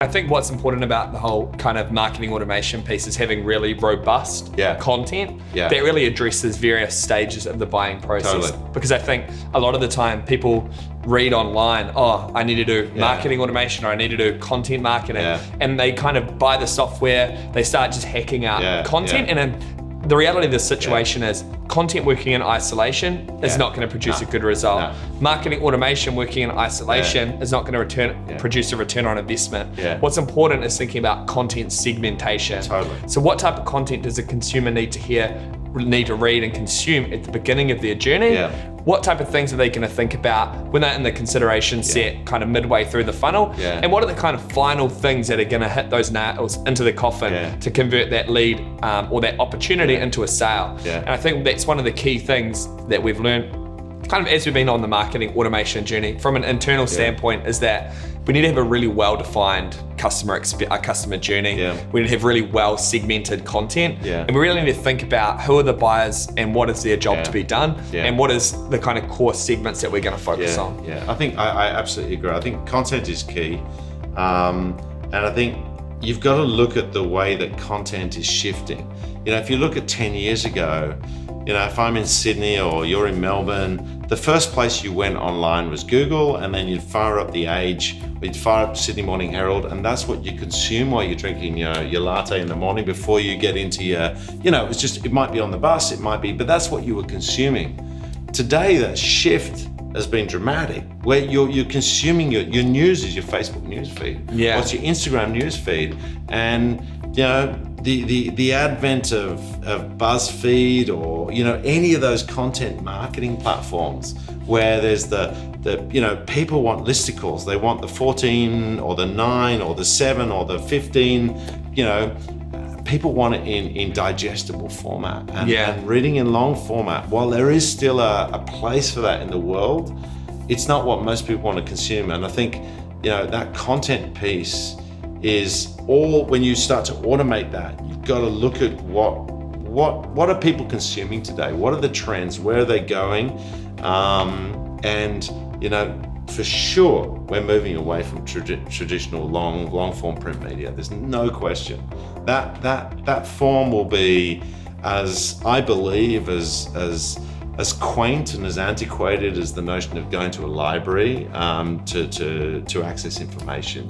I think what's important about the whole kind of marketing automation piece is having really robust content that really addresses various stages of the buying process. Totally. Because I think a lot of the time people read online, oh, I need to do marketing automation, or I need to do content marketing. And they kind of buy the software, they start just hacking out content. And then the reality of the situation is content working in isolation is not going to produce a good result. Marketing automation working in isolation is not going to produce a return on investment. What's important is thinking about content segmentation. So what type of content does a consumer need to read and consume at the beginning of their journey? What type of things are they going to think about when they're in the consideration set kind of midway through the funnel? And what are the kind of final things that are going to hit those nails into the coffin to convert that lead or that opportunity into a sale? And I think that's one of the key things that we've learned kind of as we've been on the marketing automation journey from an internal standpoint is that we need to have a really well-defined customer journey. We need to have really well-segmented content. And we really need to think about who are the buyers and what is their job to be done and what is the kind of core segments that we're going to focus on. I think I absolutely agree. I think content is key. And I think you've got to look at the way that content is shifting. You know, if you look at 10 years ago, you know, if I'm in Sydney or you're in Melbourne, the first place you went online was Google, and then you'd fire up The Age, you'd fire up Sydney Morning Herald, and that's what you consume while you're drinking your latte in the morning before you get into your, you know, it might be on the bus, it might be, but that's what you were consuming. Today, that shift has been dramatic, where you're consuming your news is your Facebook news feed. What's your Instagram news feed? And, you know, the advent of BuzzFeed or, you know, any of those content marketing platforms where there's the you know, people want listicles. They want the 14 or the 9 or the 7 or the 15, you know, people want it in digestible format and reading in long format. While there is still a place for that in the world, it's not what most people want to consume. And I think, you know, that content piece is all, when you start to automate that, you've got to look at what are people consuming today? What are the trends? Where are they going? And, you know, for sure, we're moving away from traditional long form print media. There's no question. That form will be, as I believe, as quaint and as antiquated as the notion of going to a library to access information.